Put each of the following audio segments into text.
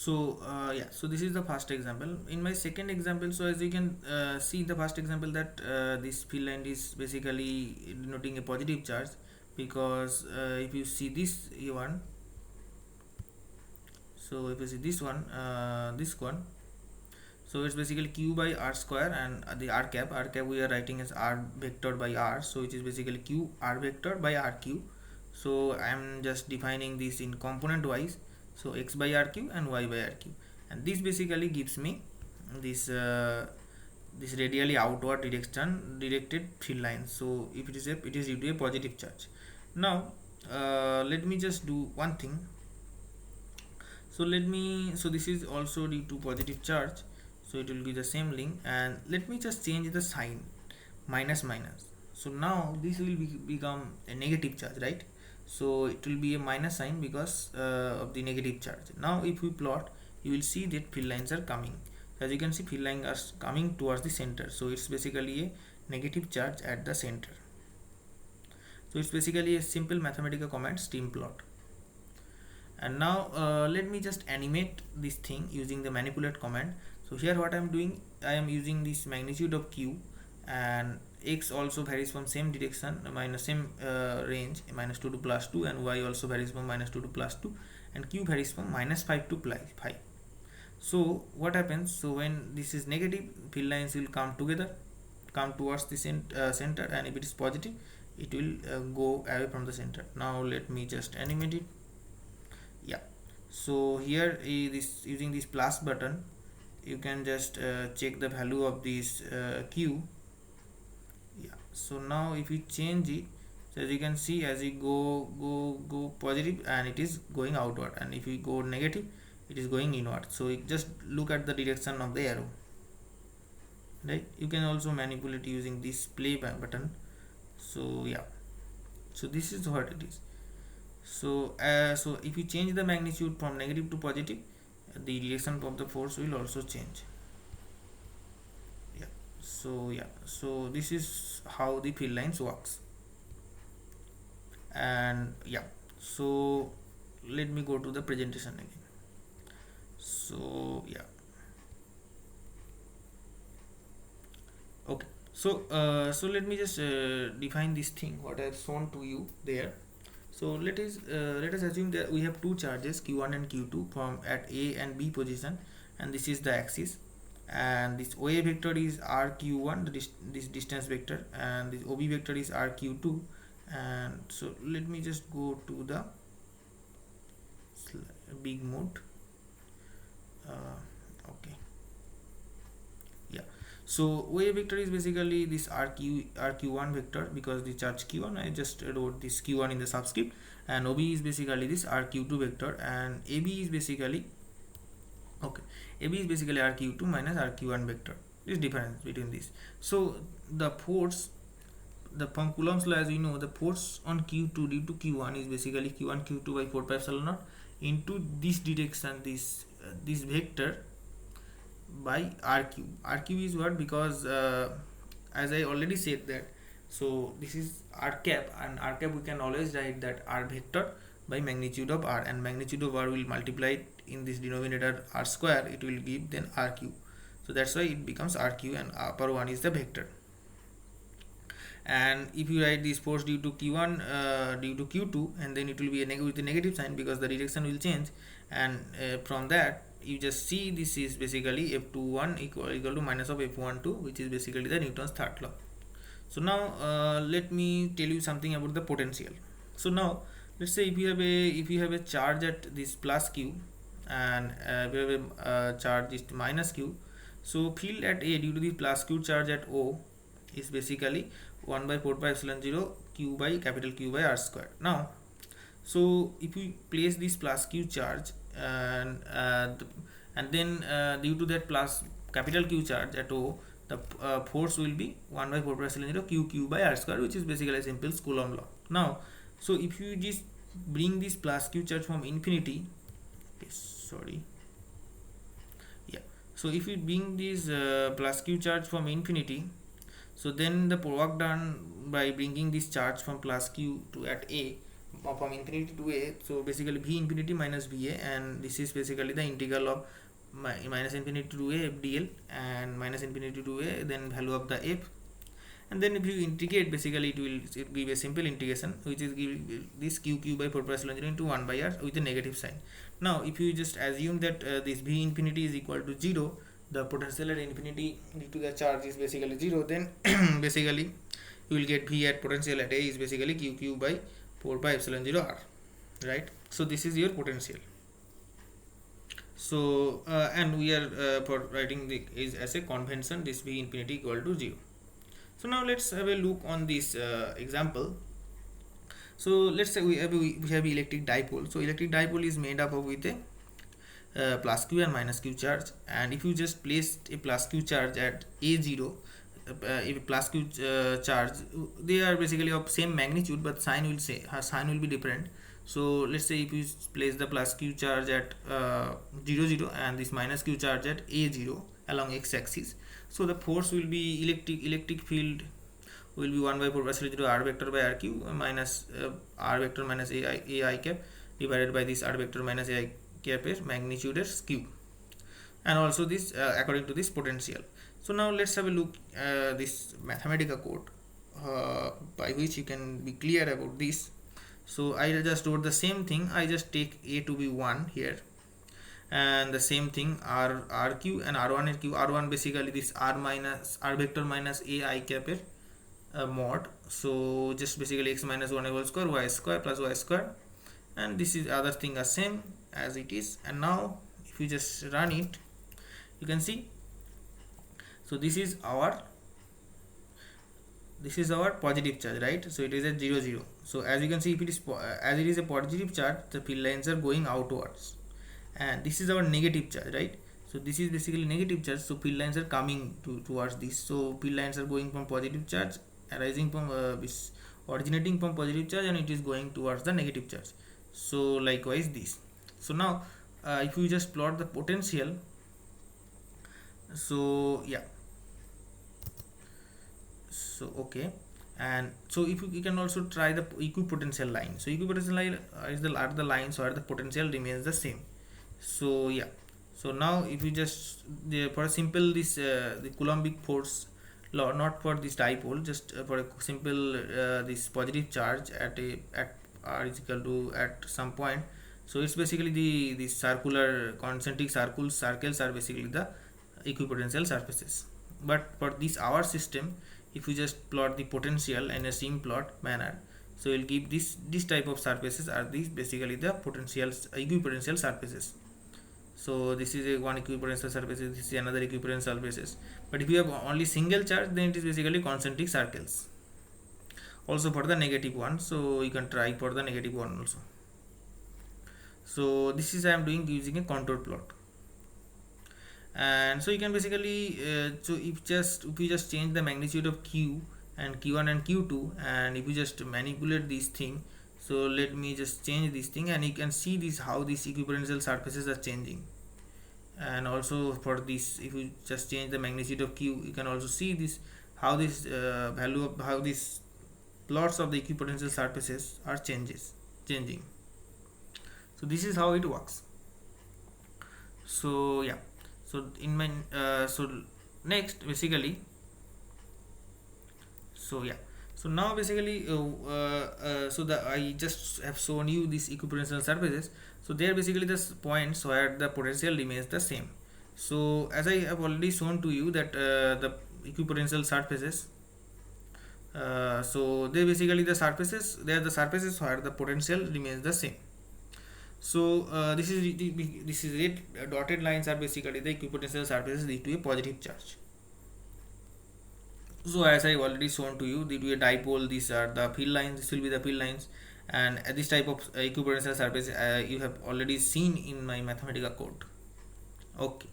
Yeah, so this is the first example. In my second example, so as you can see in the first example that this field line is basically denoting a positive charge, because if you see this one, so if you see this one, so it's basically q by r square, and the r cap we are writing as r vector by r, so it is basically q r vector by rq. So I am just defining this in component wise, so x by rq and y by rq, and this basically gives me this this radially outward directed field line. So if it is due to a positive charge. Now let me just do one thing. So this is also due to positive charge, so it will be the same link, and let me just change the sign, minus minus. So now this will become a negative charge, right? So it will be a minus sign because of the negative charge. Now if we plot, you will see that field lines are coming. As you can see, field lines are coming towards the center, so it's basically a negative charge at the center. So it's basically a simple mathematical command, stream plot. And now let me just animate this thing using the manipulate command. So here what I am doing, I am using this magnitude of q, and x also varies from same direction, minus same range, -2 to +2, and y also varies from -2 to +2, and q varies from -5 to +5. So what happens, so when this is negative, field lines will come together, come towards the center, and if it is positive, it will go away from the center. Now let me just animate it. Yeah, so here this using this plus button, you can just check the value of this q. Yeah, so now if you change it, so as you can see, as you go positive, and it is going outward, and if you go negative, it is going inward. So you just look at the direction of the arrow, right? You can also manipulate using this play button. So yeah, so this is what it is. So if you change the magnitude from negative to positive, the direction of the force will also change. So this is how the field lines works. And yeah, so let me go to the presentation again. So yeah, okay. So let me just define this thing what I have shown to you there. So let us assume that we have two charges, q1 and q2, from at a and b position, and this is the axis, and this OA vector is rq1, this distance vector, and this OB vector is rq2. And so let me just go to the big mode. Okay, yeah. So OA vector is basically this rq1 vector, because the charge q1, I just wrote this q1 in the subscript, and OB is basically this rq2 vector, and AB is basically rq2 minus rq1 vector. This difference between this. So the force, from Coulomb's law, as we know, the force on q2 due to q1 is basically q1 q2 by 4 pi epsilon naught into this direction, this vector, by rq is what, because as I already said that, so this is r cap, and r cap we can always write that r vector by magnitude of r, and magnitude of r will multiply it in this denominator r square, it will give then rq. So that's why it becomes rq, and upper one is the vector. And if you write this force due to q1 due to q2, and then it will be with a negative sign, because the direction will change, and from that you just see this is basically F21 equal to minus of F12, which is basically the Newton's third law. So now let me tell you something about the potential. So now let's say if you have a charge at this plus q, and we have a charge is minus q. So field at A due to the plus q charge at O is basically 1 by 4 pi epsilon 0 q by capital Q by r square. Now, so if we place this plus q charge, and then due to that plus capital Q charge at O, the force will be 1 by 4 pi epsilon 0 q by r square, which is basically a simple Coulomb law. Now, so if you just bring this plus q charge from infinity, okay, sorry, yeah, so if you bring this plus q charge from infinity, so then the work done by bringing this charge from plus q to at A from infinity to a, so basically v infinity minus va, and this is basically the integral of minus infinity to a f dl, and minus infinity to a then value of the f, and then if you integrate, basically it will give a simple integration which is give this q by 4 pi epsilon 0 into 1 by r with a negative sign. Now if you just assume that this v infinity is equal to 0, the potential at infinity due to the charge is basically 0, then basically you will get v at potential at a is basically q by 4 pi epsilon 0 r, right? So this is your potential. So and we are for writing the is as a convention, this v infinity equal to 0. So now let's have a look on this example. So let's say we have electric dipole. So electric dipole is made up of with a plus q and minus q charge, and if you just place a plus q charge at a0, if a plus q charge, they are basically of same magnitude, but sign will be different. So let's say if you place the plus q charge at 0 0 and this minus q charge at a0 along x-axis, so the force will be electric field will be 1 by 4 pi epsilon 0 r vector by r cube minus r vector minus ai cap divided by this r vector minus ai cap magnitude is cube, and also this according to this potential. So now let's have a look this Mathematica code by which you can be clear about this. So I just wrote the same thing. I just take a to be 1 here, and the same thing rq and r1 and q. R1 basically this r vector minus ai cap mod. So just basically x minus 1 whole square y square plus y square, and this is other thing are same as it is. And now if you just run it, you can see, so this is our positive charge, right? So it is at 0 0. So as you can see, if it is as it is a positive charge, the field lines are going outwards, and this is our negative charge, right? So this is basically negative charge, so field lines are coming towards this. So field lines are going from positive charge, arising from originating from positive charge, and it is going towards the negative charge. So likewise this. So now if you just plot the potential, so yeah, so okay, and so if you can also try the equipotential line. So equipotential line is the are the lines where the potential remains the same. So yeah, so now if you just for a simple this the Coulombic force law, not for this dipole, just for a simple this positive charge at r is equal to at some point. So it's basically the circular concentric circles are basically the equipotential surfaces. But for this our system, if you just plot the potential in a seam plot manner, so you'll give this type of surfaces are these basically the equipotential surfaces. So this is a one equipotential surfaces, this is another equipotential surfaces. But if you have only single charge, then it is basically concentric circles. Also for the negative one, so you can try for the negative one also. So this is I am doing using a contour plot, and so you can basically so if you just change the magnitude of q and q1 and q2, and if you just manipulate this thing, so let me just change this thing, and you can see this how these equipotential surfaces are changing. And also for this, if you just change the magnitude of q, you can also see this how this value of how these plots of the equipotential surfaces are changing. So this is how it works. So yeah, so in my so next basically, so yeah, so now basically so the I just have shown you these equipotential surfaces. So they are basically the points where the potential remains the same. So as I have already shown to you that the equipotential surfaces, so they basically they are the surfaces where the potential remains the same. So this is red dotted lines are basically the equipotential surfaces due to a positive charge. So as I already shown to you, due to a dipole, these are the field lines. This will be the field lines, and this type of equipotential surface you have already seen in my Mathematica code. Okay,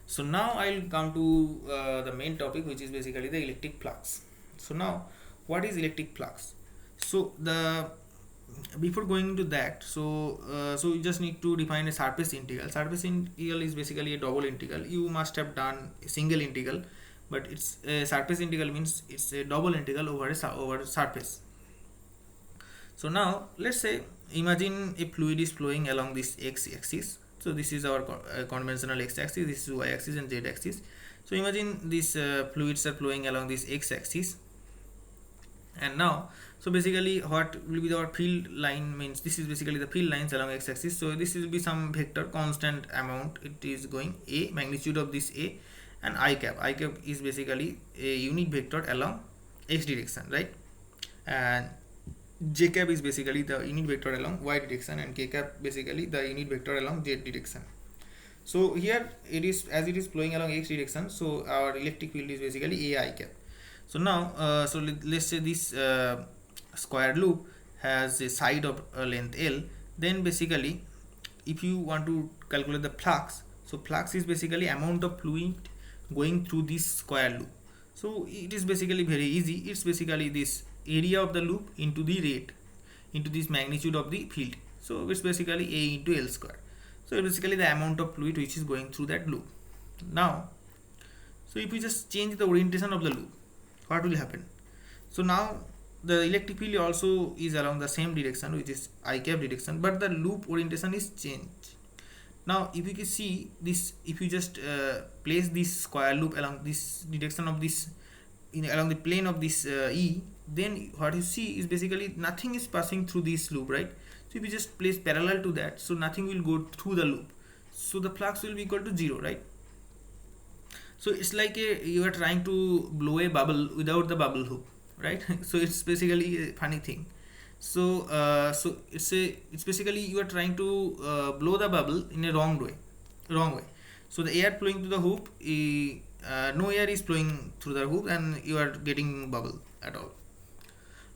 so now I'll come to the main topic, which is basically the electric flux. So now, what is electric flux? So the before going into that, so so you just need to define a surface integral. Surface integral is basically a double integral. You must have done a single integral, but it's a surface integral means it's a double integral over over surface. So now let's say imagine a fluid is flowing along this x-axis. So this is our conventional x-axis, this is y-axis and z-axis. So imagine these fluids are flowing along this x-axis, and now, so basically what will be our field line, means this is basically the field lines along x-axis. So this will be some vector constant amount, it is going a magnitude of this a, and I cap is basically a unit vector along x direction, right? And j cap is basically the unit vector along y direction, and k cap basically the unit vector along z direction. So here it is, as it is flowing along x direction, so our electric field is basically a I cap. So now so let's say this square loop has a side of length L. Then basically if you want to calculate the flux, so flux is basically amount of fluid going through this square loop. So it is basically very easy, it's basically this area of the loop into the rate into this magnitude of the field. So it's basically A into L square. So basically the amount of fluid which is going through that loop. Now, so if we just change the orientation of the loop, what will happen? So now the electric field also is along the same direction, which is I cap direction, but the loop orientation is changed. Now if you can see this, if you just place this square loop along this direction of this along the plane of this E, then what you see is basically nothing is passing through this loop, right? So if you just place parallel to that, so nothing will go through the loop, so the flux will be equal to 0, right? So it's like you are trying to blow a bubble without the bubble hoop, right? So it's basically a funny thing. So so it's basically you are trying to blow the bubble in a wrong way. So the air flowing through the hoop, no air is flowing through the hoop, and you are getting bubble at all.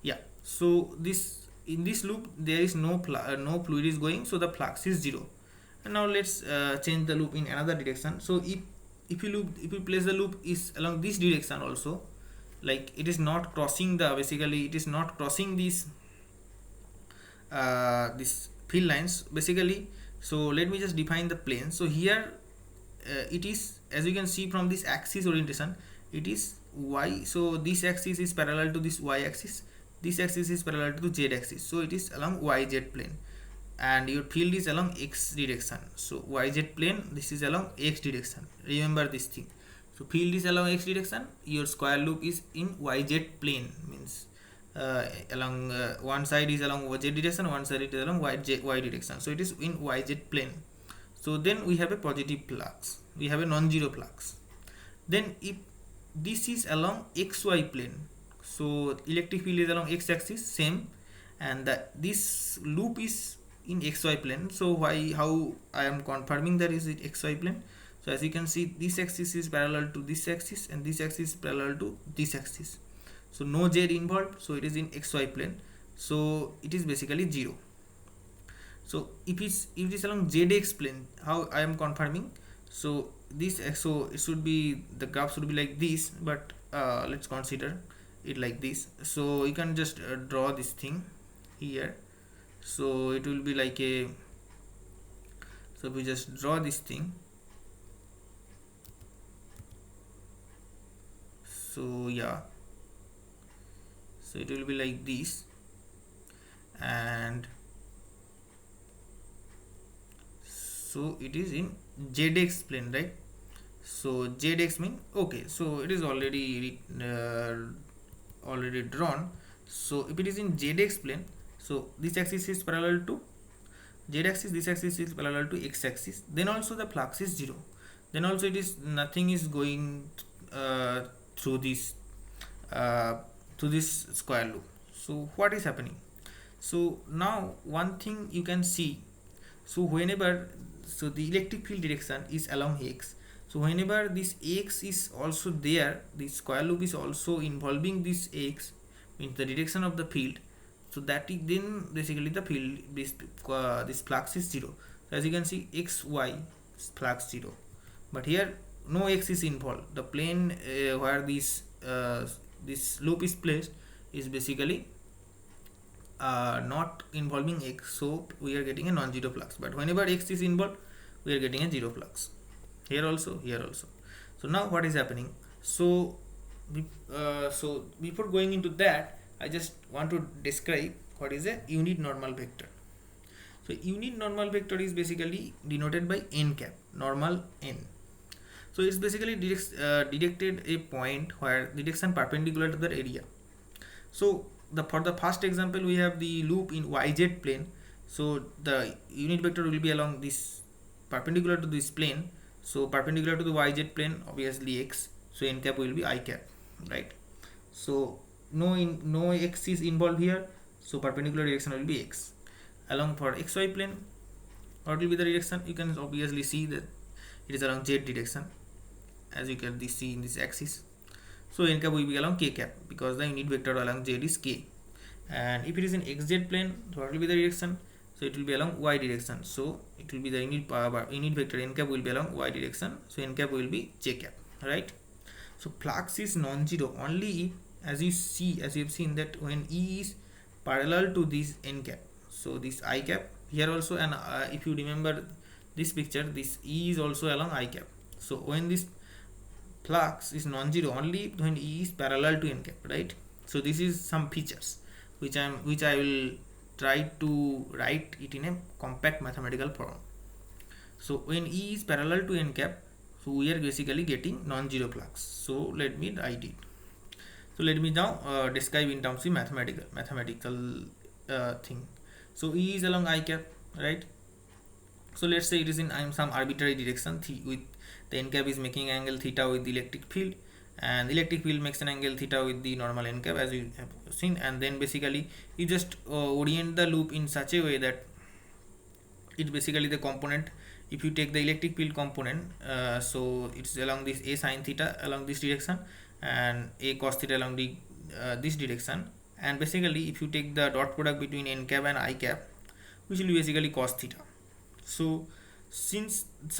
Yeah. So this, in this loop there is no fluid is going, so the flux is 0. And now let's change the loop in another direction. So if you place the loop is along this direction also, like it is not crossing the, basically it is not crossing this field lines basically. So let me just define the plane. So here it is, as you can see from this axis orientation, it is y. So this axis is parallel to this y axis, this axis is parallel to the z axis, so it is along yz plane, and your field is along x direction. So yz plane, this is along x direction, remember this thing. So field is along x direction, your square loop is in yz plane, means along one side is along z direction, one side is along y direction, so it is in yz plane. So then we have a positive flux, we have a non-zero flux. Then if this is along xy plane, so electric field is along x axis, same, and this loop is in xy plane. So how I am confirming that is it xy plane? So as you can see, this axis is parallel to this axis, and this axis is parallel to this axis, so no z involved, so it is in xy plane, so it is basically 0. So if it is along zx plane, how I am confirming? So this, so it should be, the graph should be like this, but let's consider it like this. So you can just draw this thing here, so it will be like a, so we just draw this thing. So yeah, so it will be like this, and so it is in zx plane, right? So zx mean, okay, so it is already already drawn. So if it is in zx plane, so this axis is parallel to z axis, this axis is parallel to x axis, then also the flux is 0, then also it is, nothing is going through this square loop. So what is happening? So now one thing you can see, so whenever, so the electric field direction is along x, so whenever this x is also there, the square loop is also involving this x, means the direction of the field, so that is, then basically the field, this flux is 0. So as you can see, xy flux 0, but here no x is involved. The plane where this loop is placed is basically not involving x, so we are getting a non-zero flux. But whenever x is involved, we are getting a 0 flux, here also, here also. So now what is happening? So so before going into that, I just want to describe what is a unit normal vector. So unit normal vector is basically denoted by n cap, normal n. So it's basically directed a point where direction perpendicular to the area. So for the first example we have the loop in yz plane. So the unit vector will be along this perpendicular to this plane. So perpendicular to the yz plane, obviously x. So n cap will be I cap, right? So no x is involved here. So perpendicular direction will be x. Along for xy plane, what will be the direction? You can obviously see that it is along z direction, as you can see in this axis. So n cap will be along k cap because the unit vector along z is k. And if it is in xz plane, what will be the direction? So it will be along y direction. So it will be the unit vector n cap will be along y direction. So n cap will be j cap, right? So flux is non-zero only if, as you have seen that when E is parallel to this n cap. So this I cap here also, and if you remember this picture, this E is also along I cap. So when this flux is non-zero only when E is parallel to n cap, right? So this is some features which I will try to write it in a compact mathematical form. So when E is parallel to n cap, so we are basically getting non-zero flux. So let me write it. So let me now describe in terms of mathematical thing. So E is along I cap, right? So let's say it is in some arbitrary direction with the n cap is making angle theta with the electric field, and the electric field makes an angle theta with the normal n cap, as you have seen. And then basically you just orient the loop in such a way that it's basically the component. If you take the electric field component, so it's along this a sin theta along this direction and a cos theta along the this direction. And basically if you take the dot product between n cap and I cap, which will be basically cos theta. So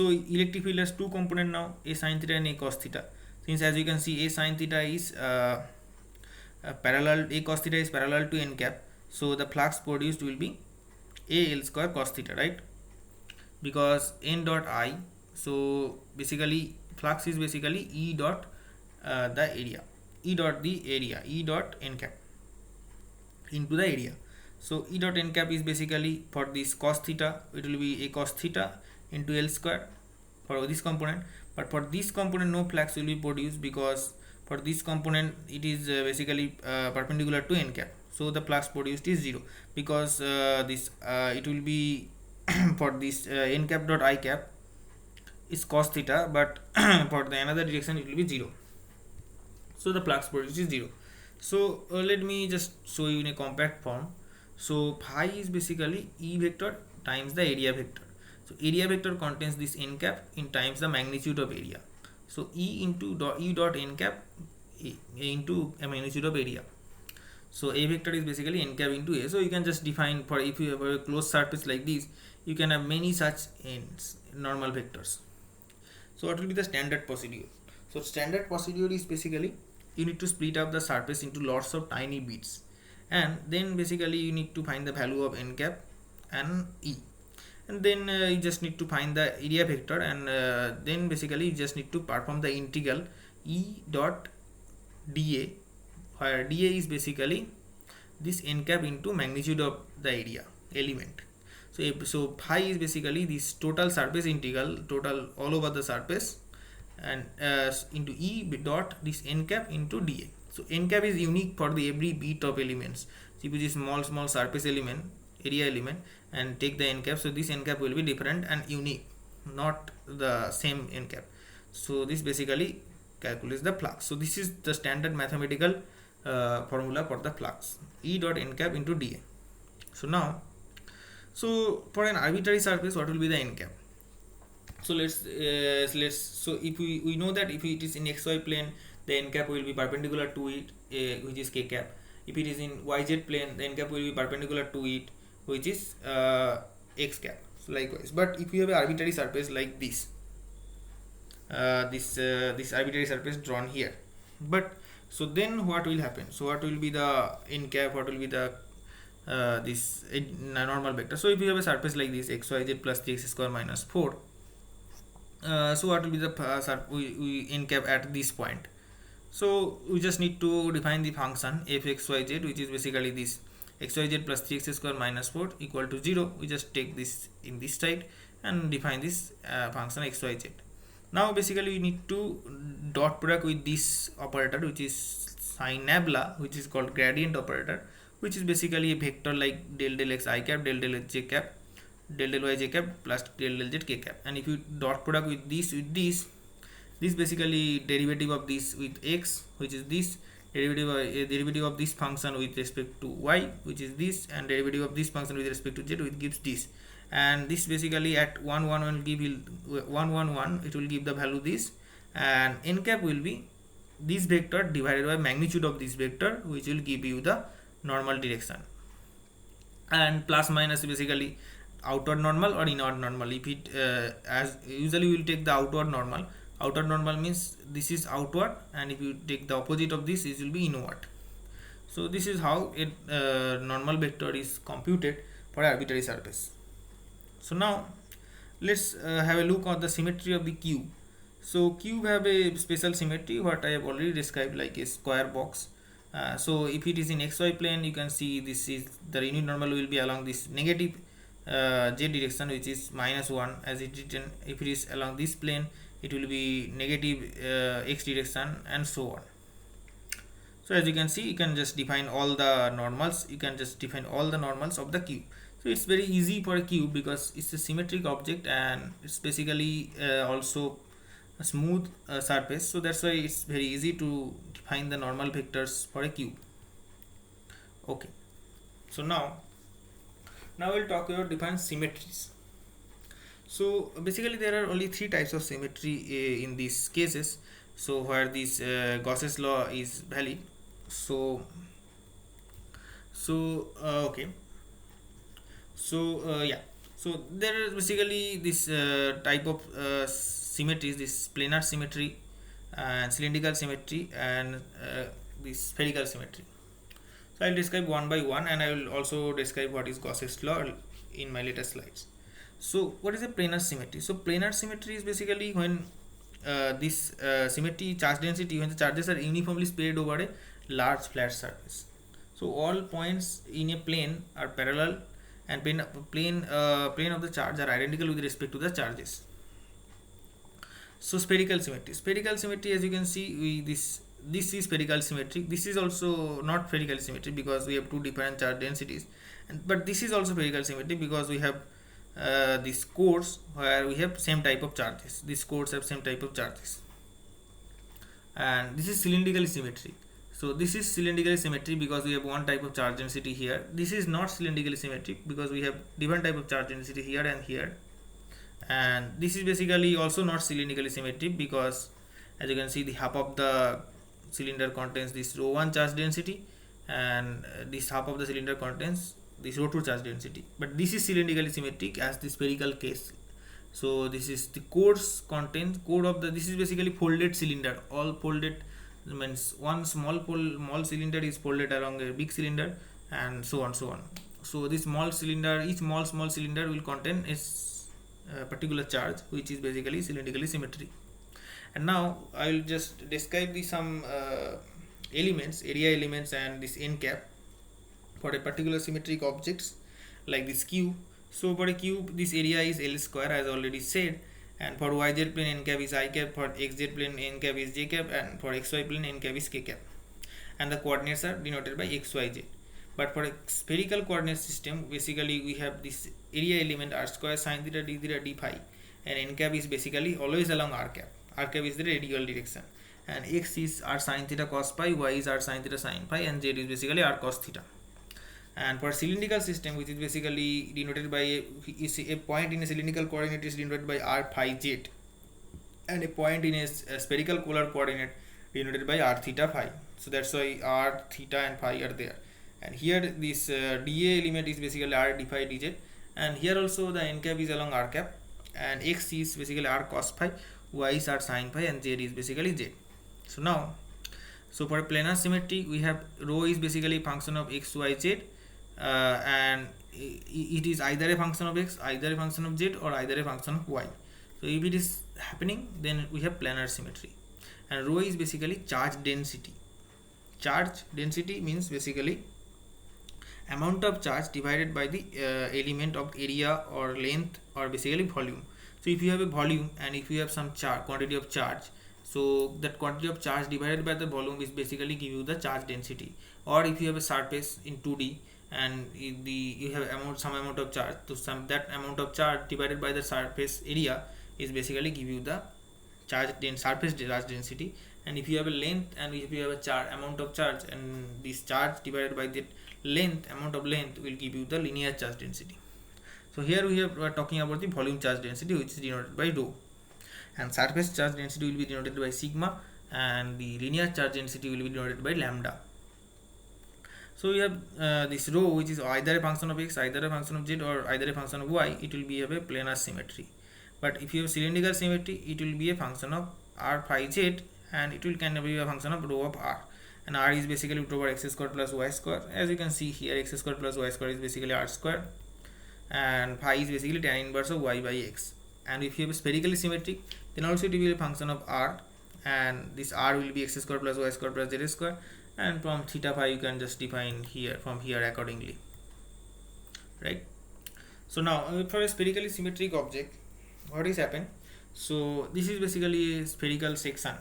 electric field has two components now, a sin theta and a cos theta. Since as you can see a sin theta is parallel, a cos theta is parallel to n cap, so the flux produced will be a L square cos theta, right? Because n dot I, so basically flux is basically E dot the area, E dot the area, E dot n cap into the area. So E dot n cap is basically for this cos theta, it will be a cos theta into L square for this component. But for this component no flux will be produced because for this component it is basically perpendicular to n cap. So the flux produced is 0 because it will be for this n cap dot I cap is cos theta, but for the another direction it will be 0. So the flux produced is 0. So let me just show you in a compact form. So phi is basically E vector times the area vector. So area vector contains this n cap in times the magnitude of area. So E into E dot n cap into a magnitude of area. So a vector is basically n cap into a. So you can just define, for if you have a closed surface like this, you can have many such n's normal vectors. So what will be the standard procedure? So standard procedure is basically you need to split up the surface into lots of tiny bits, and then basically you need to find the value of n cap and E, and then you just need to find the area vector, and then basically you just need to perform the integral E dot dA, where dA is basically this n cap into magnitude of the area element. So phi is basically this total surface integral, total all over the surface, and into E dot this n cap into dA. So n cap is unique for the every bit of elements. So if you use small surface element, area element, and take the n cap, so this n cap will be different and unique, not the same n cap. So this basically calculates the flux. So this is the standard mathematical formula for the flux, E dot n cap into dA. So now, so for an arbitrary surface, what will be the n cap? So let's so if we know that if it is in xy plane, the n cap will be perpendicular to it, which is k cap. If it is in yz plane, the n cap will be perpendicular to it, which is x cap. So likewise, but if you have an arbitrary surface like this, this arbitrary surface drawn here, but so then what will happen? So what will be the n cap? What will be the this normal vector? So if you have a surface like this, xyz plus 3x square minus 4, so what will be the n cap at this point? So we just need to define the function fxyz, which is basically this xyz plus 3x square minus 4 equal to 0. We just take this in this side and define this function xyz. Now basically we need to dot product with this operator, which is sin nabla, which is called gradient operator, which is basically a vector like del del x I cap, del del j cap, del del y j cap plus del del z k cap. And if you dot product with this basically derivative of this with x, which is this, derivative of this function with respect to y, which is this, and derivative of this function with respect to z, which gives this. And this basically at 1 1 will give 1 1 1, it will give the value this, and n cap will be this vector divided by magnitude of this vector, which will give you the normal direction. And plus minus basically outward normal or inward normal. If it as usually we will take the outward normal. Outer normal means this is outward, and if you take the opposite of this, it will be inward. So this is how a normal vector is computed for arbitrary surface. So now let's have a look at the symmetry of the cube. So cube have a special symmetry what I have already described, like a square box. So if it is in xy plane, you can see this is the unit normal will be along this negative z direction, which is -1 as it written. If it is along this plane, it will be negative x direction, and so on. So as you can see, you can just define all the normals. You can just define all the normals of the cube. So it's very easy for a cube because it's a symmetric object, and it's basically also a smooth surface. So that's why it's very easy to define the normal vectors for a cube. Okay. So now we'll talk about different symmetries. So basically there are only three types of symmetry in these cases. So where this Gauss's law is valid. So okay. So yeah. So there is basically this type of symmetries: this planar symmetry, and cylindrical symmetry, and this spherical symmetry. So I'll describe one by one, and I will also describe what is Gauss's law in my later slides. So what is a planar symmetry? So planar symmetry is basically when this symmetry charge density, when the charges are uniformly spread over a large flat surface. So all points in a plane are parallel, and plane of the charge are identical with respect to the charges. So spherical symmetry, as you can see, this is spherical symmetry. This is also not spherical symmetry because we have two different charge densities, but this is also spherical symmetry because we have this cores where we have same type of charges. These cores have same type of charges. And this is cylindrical symmetry. So this is cylindrical symmetry because we have one type of charge density here. This is not cylindrical symmetry because we have different type of charge density here and here. And this is basically also not cylindrical symmetry because, as you can see, the half of the cylinder contains this ρ1 charge density, and this half of the cylinder contains this ρ2 charge density. But this is cylindrically symmetric as the spherical case. So this is the cores contains core of the, this is basically folded cylinder. All folded means one small cylinder is folded along a big cylinder, and so on. So this small cylinder, each small cylinder will contain a particular charge, which is basically cylindrically symmetry. And now I will just describe some elements, area elements, and this n cap for a particular symmetric objects like this cube. So for a cube, this area is L square, as already said, and for yz plane n cap is I cap, for xz plane n cap is j cap, and for xy plane n cap is k cap, and the coordinates are denoted by x, y, z. But for a spherical coordinate system, basically we have this area element r square sin theta d theta d phi, and n cap is basically always along r cap. R cap is the radial direction, and x is r sin theta cos phi, y is r sin theta sin phi, and z is basically r cos theta. And for cylindrical system, which is basically denoted by a point in a cylindrical coordinate is denoted by r phi z, and a point in a spherical polar coordinate denoted by r theta phi. So that's why r theta and phi are there. And here this dA element is basically r d phi dz, and here also the n cap is along r cap, and x is basically r cos phi, y is r sin phi, and z is basically z. So for planar symmetry, we have rho is basically function of x, y, z, and it is either a function of x, either a function of z, or either a function of y. So if it is happening, then we have planar symmetry. And rho is basically charge density. Charge density means basically amount of charge divided by the element of area or length or basically volume. So if you have a volume and if you have some quantity of charge, so that quantity of charge divided by the volume is basically give you the charge density. Or if you have a surface in 2D and you have some amount of charge, so that amount of charge divided by the surface area is basically give you the surface charge density. And if you have a length and if you have a amount of charge, and this charge divided by the amount of length will give you the linear charge density. So here we are talking about the volume charge density, which is denoted by rho, and surface charge density will be denoted by sigma, and the linear charge density will be denoted by lambda. So we have this rho, which is either a function of x, either a function of z, or either a function of y. It will be of a planar symmetry. But if you have cylindrical symmetry, it will be a function of r phi z, and it will kind of be a function of rho of r. And r is basically root over x square plus y square. As you can see here, x square plus y square is basically r square, and phi is basically tan inverse of y by x. And if you have a spherically symmetric, then also it will be a function of r, and this r will be x square plus y square plus z square, and from theta phi you can just define here from here accordingly, right? So now for a spherically symmetric object, what is happened? So this is basically a spherical section,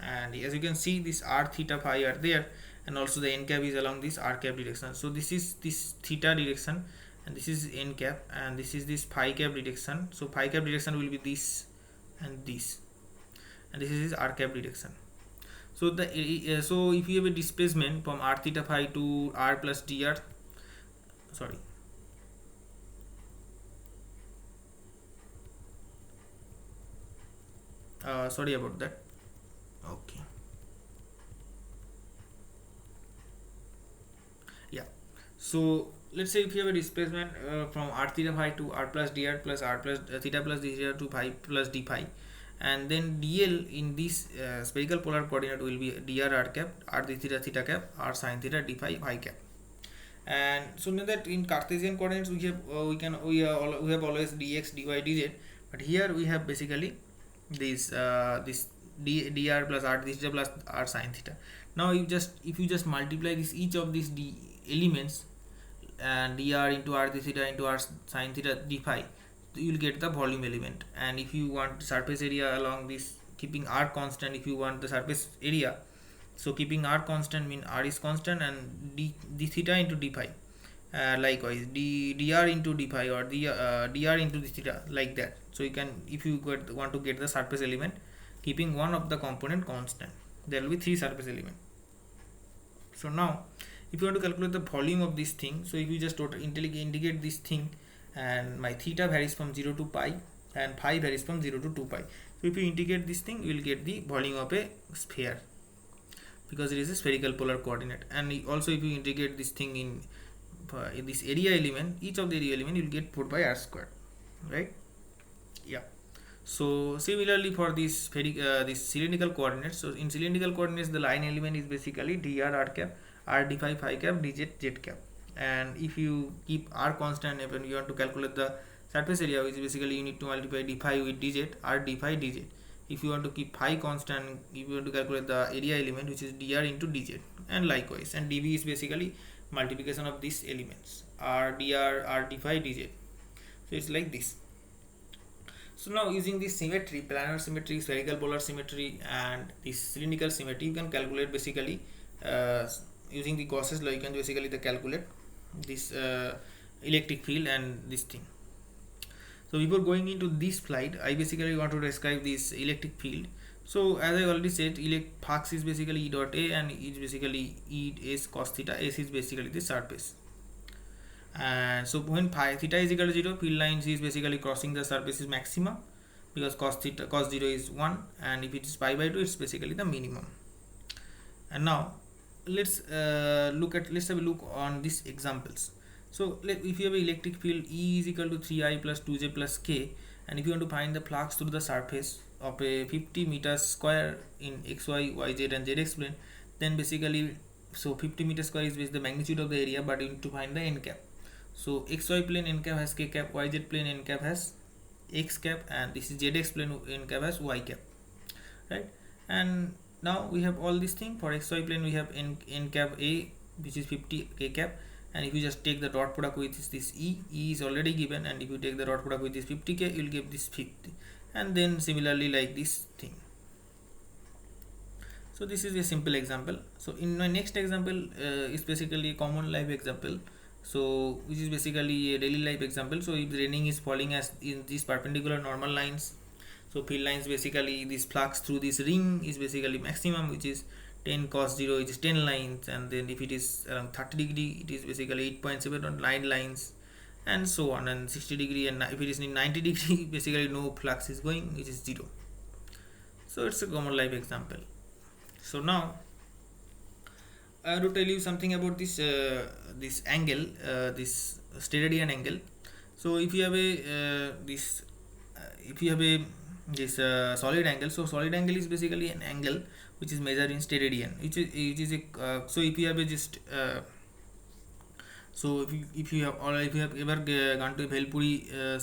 and as you can see, this r theta phi are there, and also the n cap is along this r cap direction. So this is this theta direction, and this is n cap, and this is this phi cap direction. So phi cap direction will be this and this, and this is r cap direction. So the so if you have a displacement from r theta phi to r plus dr, sorry, sorry about that. Okay, yeah. So let's say if you have a displacement from r theta phi to r plus dr plus r plus theta plus dr to phi plus d phi, and then dl in this spherical polar coordinate will be dr r cap, r d theta theta cap, r sin theta d phi phi cap. And so now that in Cartesian coordinates we have we have always dx dy dz, but here we have basically this dr plus r d theta plus r sin theta. Now if you just multiply this each of these d elements, and dr into r d theta into r sin theta d phi, you will get the volume element. And if you want surface area along this, keeping r constant, if you want the surface area, so keeping r constant mean r is constant, and d theta into d phi, likewise dr into d phi, or dr into d theta, like that. So you can, if you want to get the surface element, keeping one of the component constant, there will be 3 surface element. So now if you want to calculate the volume of this thing, so if you just integrate this thing, and my theta varies from 0 to pi and phi varies from 0 to 2 pi. So if you integrate this thing, you will get the volume of a sphere, because it is a spherical polar coordinate. And also if you integrate this thing in this area element, each of the area element, you will get 4 pi r square, right? Yeah. So similarly for this this cylindrical coordinates, so in cylindrical coordinates the line element is basically dr r cap, r d phi phi cap, dz z cap. And if you keep r constant, when you want to calculate the surface area, which basically you need to multiply d phi with dz, r d phi dz. If you want to keep phi constant, if you want to calculate the area element, which is dr into dz, and likewise. And dv is basically multiplication of these elements, r dr, r d phi dz. So it's like this. So now using this symmetry, planar symmetry, spherical polar symmetry, and this cylindrical symmetry, you can calculate basically using the Gauss's law. You can basically calculate this electric field and this thing. So before going into this slide, I basically want to describe this electric field. So as I already said, flux is basically E dot A, and is basically E S cos theta. S is basically the surface. And so when phi theta is equal to 0, field lines is basically crossing the surface is maximum, because cos 0 is 1, and if it is pi by 2, it's basically the minimum. And now let's have a look on these examples. So if you have an electric field E is equal to 3I plus 2J plus K, and if you want to find the flux through the surface of a 50 meters square in xy, yz and zx plane, then basically, so 50 meters square is the magnitude of the area, but you need to find the n cap. So xy plane n cap has k cap, yz plane n cap has x cap, and this is zx plane n cap has y cap, right? And now we have all these things. For xy plane we have n cap a, which is 50 k cap, and if you just take the dot product with this E is already given, and if you take the dot product with this 50k, you'll get this 50, and then similarly like this thing. So this is a simple example. So in my next example is basically a common life example, so which is basically a daily life example. So if the raining is falling as in these perpendicular normal lines, so field lines, basically this flux through this ring is basically maximum, which is 10 cos 0, which is 10 lines, and then if it is around 30 degree, it is basically 8.7 on 9 lines, and so on, and 60 degree, and if it is in 90 degree, basically no flux is going, which is 0. So it's a common life example. So now I want to tell you something about this angle, this steradian angle. So if you have a if you have a this solid angle, so solid angle is basically an angle which is measured in steradian, which is a so if you have a just so if you have, or if you have ever gone to a Bhelpuri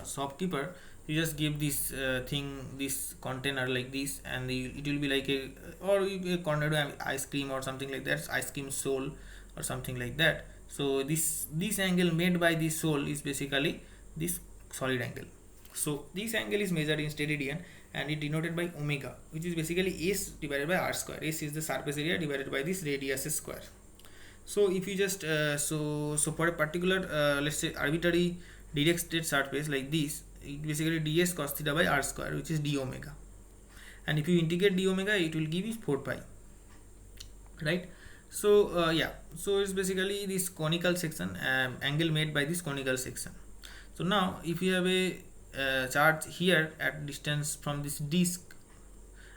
shopkeeper, you just give this thing, this container like this, and it will be like a, or a corner to ice cream or something like that, ice cream sole or something like that. So this angle made by this sole is basically this solid angle. So this angle is measured in steradian, and it denoted by omega, which is basically s divided by r square. S is the surface area divided by this radius square. So if you just so for a particular let's say arbitrary direct straight surface like this, it basically ds cos theta by r square, which is d omega, and if you integrate d omega, it will give you 4 pi, right? So yeah, so it's basically this conical section, angle made by this conical section. So now if you have a charge here at distance from this disk,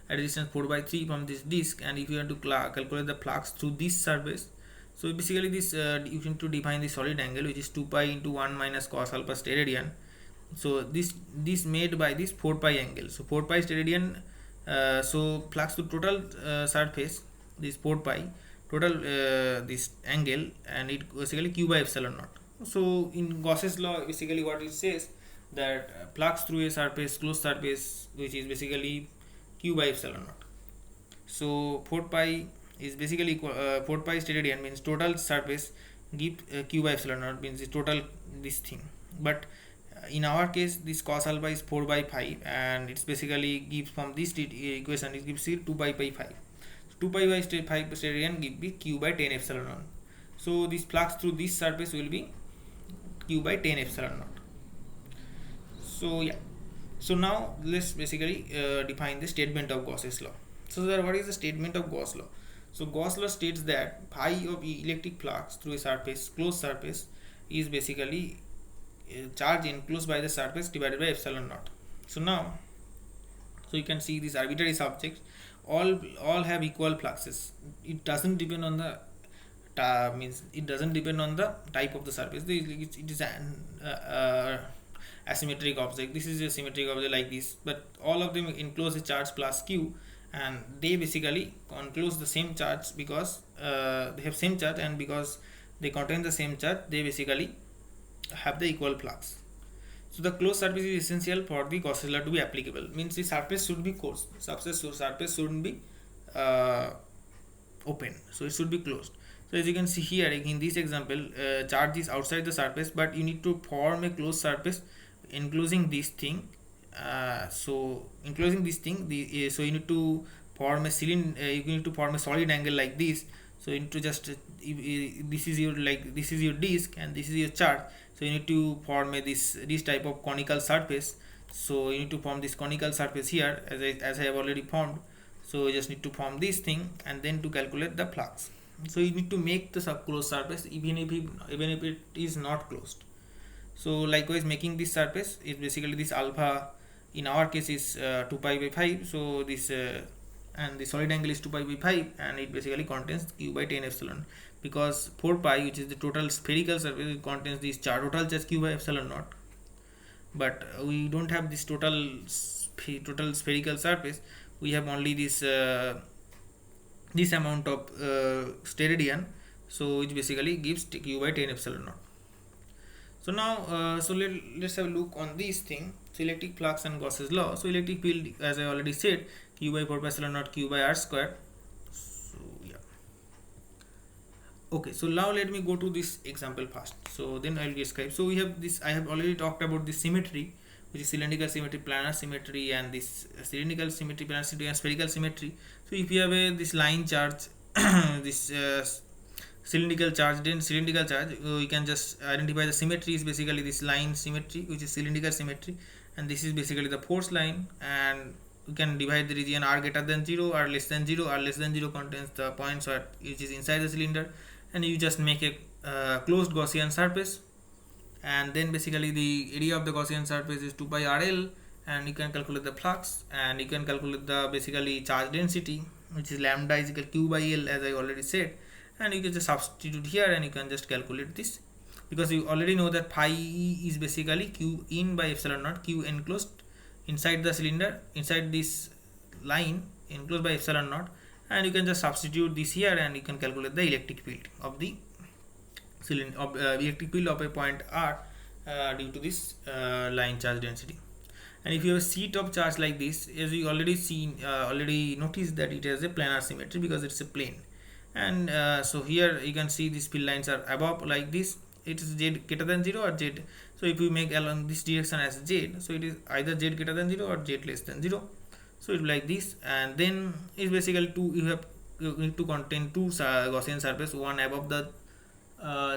at a distance 4/3 from this disk, and if you want to calculate the flux through this surface, so basically this you need to define the solid angle, which is 2 pi into 1 minus cos alpha steradian. So this made by this 4 pi angle, so 4 pi steradian, so flux to total surface, this 4 pi total this angle, and it basically q by epsilon naught. So in Gauss's law, basically what it says, that flux through a surface, closed surface, which is basically q by epsilon naught. So 4 pi is basically equal, 4 pi steradian means total surface give q by epsilon naught, means the total this thing. But in our case, this cos alpha is 4 by 5, and it's basically gives from this equation, it gives 2 pi by 5. 2 pi by 5 steradian give be q by 10 epsilon naught. So this flux through this surface will be q by 10 epsilon naught. So yeah, so now let's basically define the statement of Gauss's law. So that what is the statement of Gauss law? So Gauss law states that phi of electric flux through a surface, closed surface, is basically charge enclosed by the surface divided by epsilon naught. So now, so you can see these arbitrary subjects all have equal fluxes. It doesn't depend on the means it doesn't depend on the type of the surface. It is an asymmetric object. This is a symmetric object like this, but all of them enclose a charge plus q, and they basically enclose the same charge because they have same charge, and because they contain the same charge, they basically have the equal flux. So the closed surface is essential for the Gauss law to be applicable. Means the surface should be closed. Surface shouldn't be open. So it should be closed. So as you can see here in this example, charge is outside the surface, but you need to form a closed surface enclosing this thing. So enclosing this thing, so you need to form a cylinder. You need to form a solid angle like this. So you need to just this is your disk, and this is your charge. So you need to form this type of conical surface. So you need to form this conical surface here, as I have already formed. So you just need to form this thing, and then to calculate the flux. So you need to make the closed surface even if it is not closed. So likewise, making this surface is basically this alpha. In our case is 2 pi by 5. So this and the solid angle is 2 pi by 5, and it basically contains q by 10 epsilon, because 4 pi, which is the total spherical surface, it contains this total charge q by epsilon naught. But we don't have this total spherical surface. We have only this this amount of steradian, so it basically gives q by 10 epsilon naught. So now so let's have a look on this thing. So electric flux and Gauss's law. So electric field, as I already said, q by 4 pi epsilon naught q by r square. So yeah, Okay, so now let me go to this example first. So then I'll describe. So we have this. I have already talked about this symmetry, which is cylindrical symmetry, planar symmetry, and this cylindrical symmetry, planar symmetry, and spherical symmetry. So if you have this line charge, this cylindrical charge, then cylindrical charge, we can just identify the symmetry is basically this line symmetry, which is cylindrical symmetry, and this is basically the force line, and we can divide the region r greater than 0, r less than 0. R less than 0 contains the points which is inside the cylinder, and you just make a closed Gaussian surface, and then basically the area of the Gaussian surface is 2 pi rl, and you can calculate the flux, and you can calculate the basically charge density, which is lambda is equal to q by l, as I already said, and you can just substitute here and you can just calculate this, because you already know that phi is basically q in by epsilon naught, q enclosed inside the cylinder, inside this line enclosed by epsilon naught, and you can just substitute this here and you can calculate the electric field of the cylinder, of electric field of a point r due to this line charge density. And if you have a sheet of charge like this, as you already noticed that it has a planar symmetry because it's a plane, and so here you can see these field lines are above like this. It is z greater than 0 or z. So if you make along this direction as z, so it is either z greater than 0 or z less than 0. So it will like this, and then it's basically you need to contain two Gaussian surface, one above the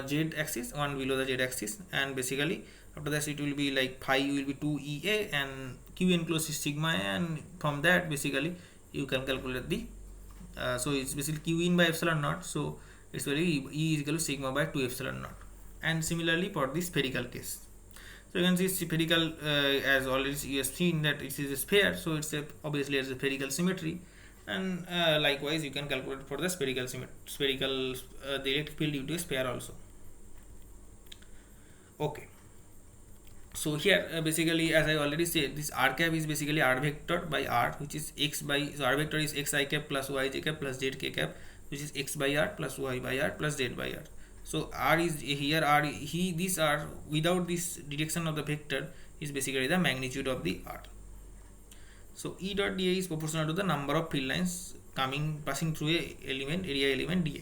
z axis, one below the z axis, and basically after that it will be like phi will be 2 ea, and q enclosed is sigma a, and from that basically you can calculate the so it's basically q in by epsilon naught, so it's very E is equal to sigma by 2 epsilon naught. And similarly for the spherical case, so you can see spherical, as already you have seen that it is a sphere, so it's obviously has a spherical symmetry, and likewise you can calculate for the spherical the electric field due to a sphere also. Okay, so here basically, as I already said, this r cap is basically r vector by r, which is x by, so r vector is x I cap plus y j cap plus z k cap, which is x by r plus y by r plus z by r. So r is here, r this r without this direction of the vector is basically the magnitude of the r. So E dot dA is proportional to the number of field lines passing through a area element dA.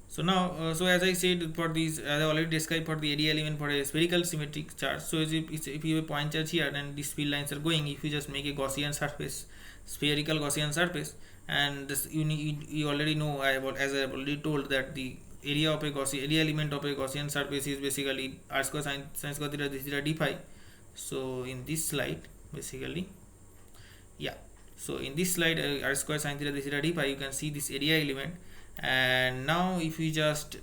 So now, so as I said, for these, as I already described for the area element for a spherical symmetric charge. So if you have a point charge here and these field lines are going, if you just make a Gaussian surface, spherical Gaussian surface, and this you already know, as I have already told, that the area of a Gaussian area element of a Gaussian surface is basically r square sin square theta d theta d phi. So in this slide, basically, yeah. So in this slide, r square sin theta d theta d phi, you can see this area element. And now if we just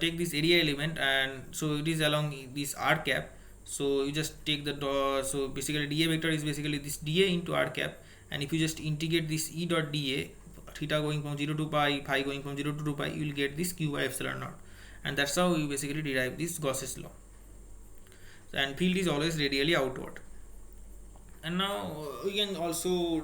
take this area element, and so it is along this r cap, so you just take the so basically dA vector is basically this dA into r cap, and if you just integrate this E dot dA, theta going from 0 to pi, phi going from 0 to 2 pi, you will get this q by epsilon naught, and that's how you basically derive this Gauss's law. And field is always radially outward. And now we can also,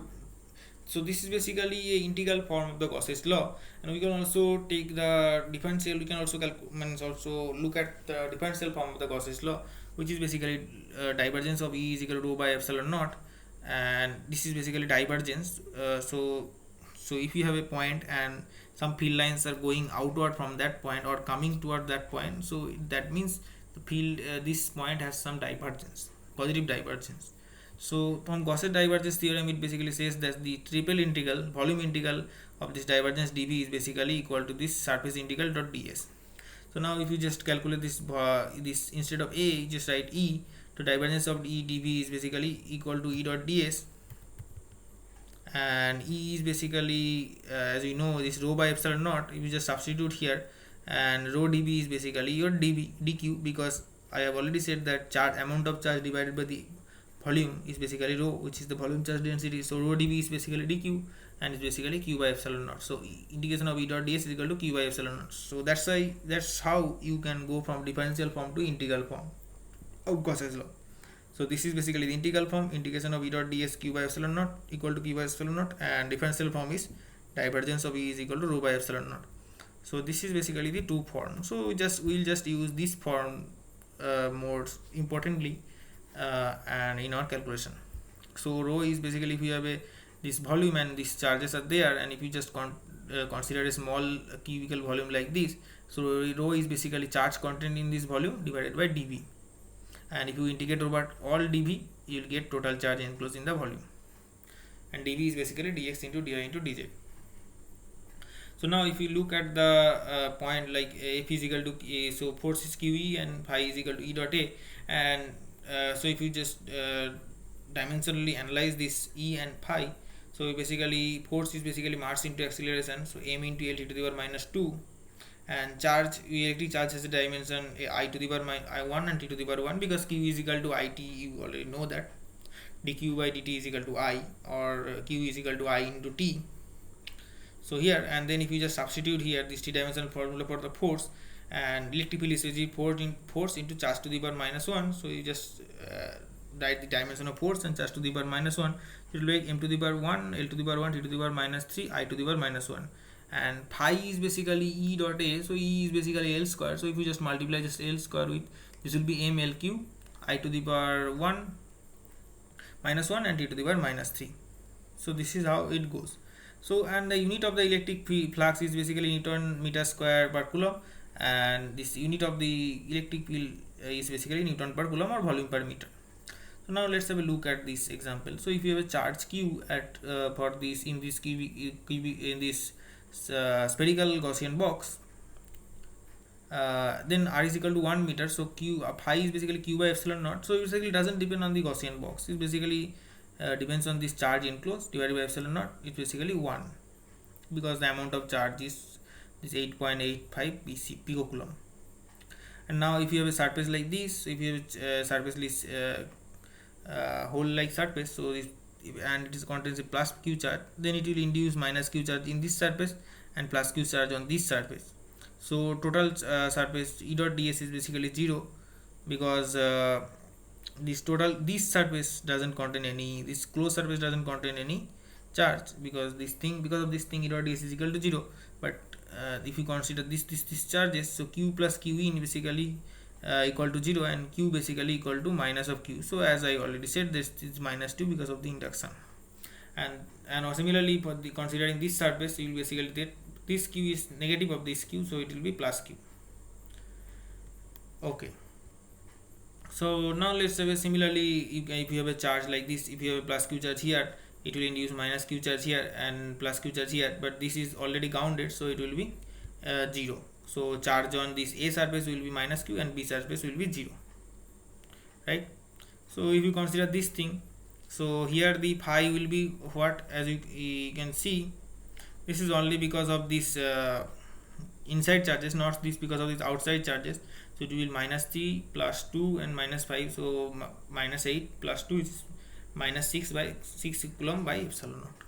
so this is basically a integral form of the Gauss's law, and we can also take the differential. We can also look at the differential form of the Gauss's law, which is basically divergence of E is equal to rho by epsilon naught, and this is basically divergence. So if you have a point and some field lines are going outward from that point or coming toward that point, so that means the field this point has some divergence, positive divergence. So from Gauss's divergence theorem, it basically says that the triple integral, volume integral of this divergence dV is basically equal to this surface integral dot ds. So now if you just calculate this, instead of A, you just write E. So divergence of E dV is basically equal to E dot ds, and E is basically, as you know, this rho by epsilon naught. If you just substitute here, and rho dV is basically your dq, because I have already said that charge, amount of charge divided by the volume is basically rho, which is the volume charge density. So rho dV is basically dq, and it's basically q by epsilon naught. So integration of E dot ds is equal to q by epsilon naught. So that's how you can go from differential form to integral form of Gauss's law. So this is basically the integral form, integration of E dot ds q by epsilon naught equal to q by epsilon naught, and differential form is divergence of E is equal to rho by epsilon naught. So this is basically the two forms. So we'll just use this form more importantly and in our calculation. So rho is basically, if you have a this volume and these charges are there, and if you just consider a small cubical volume like this, so rho is basically charge content in this volume divided by dv, and if you integrate over all dv, you will get total charge enclosed in the volume, and dv is basically dx into dy into dz. So now if you look at the point like F is equal to so force is QE and phi is equal to E dot A, and so if you just dimensionally analyze this E and phi, so basically force is basically mass into acceleration, so m into L to the power minus 2, and charge, electric charge has a dimension I to the power I1 and T to the power 1, because Q is equal to IT, you already know that dq by dt is equal to I, or Q is equal to I into T. So here, and then if you just substitute here this t-dimensional formula for the force, and electric field is force into charge to the power minus 1, so you just write the dimension of force and charge to the power minus 1, it will be m to the power 1, L to the power 1, T to the power minus 3, I to the power minus 1, and phi is basically E dot A, so E is basically L square, so if you just multiply just L square with, this will be m L cube I to the power 1 minus 1 and T to the power minus 3. So this is how it goes. So, and the unit of the electric flux is basically Newton meter square per coulomb, and this unit of the electric field is basically Newton per coulomb or volume per meter. So now let's have a look at this example. So if you have a charge q at for this in this in this spherical Gaussian box, then r is equal to 1 meter, so q phi is basically q by epsilon naught, so it basically doesn't depend on the Gaussian box, it basically depends on this charge enclosed divided by epsilon naught, it's basically 1, because the amount of charge is this 8.85 picocoulomb. And now if you have a surface like this, if you have a surface this hole like surface, so this, and it is contains a plus q charge, then it will induce minus q charge in this surface and plus q charge on this surface. So total surface E dot ds is basically 0, because this surface doesn't contain any, this closed surface doesn't contain any charge, because this thing, because of this thing, E dot ds is equal to 0. But if you consider this charges, so q plus q in basically equal to 0, and q basically equal to minus of q. So as I already said, this is minus 2 because of the induction. And similarly for the considering this surface, you will basically get this q is negative of this q, so it will be plus q. Okay. So now let's say similarly, if you have a charge like this, if you have a plus q charge here, it will induce minus q charge here and plus q charge here, but this is already grounded, so it will be 0. So charge on this A surface will be minus q and B surface will be 0, right? So if you consider this thing, so here the phi will be what, as you can see, this is only because of this inside charges, not this because of these outside charges. So it will be minus 3 plus 2 and minus 5, so minus 8 plus 2 is minus 6 by 6 coulomb by epsilon naught.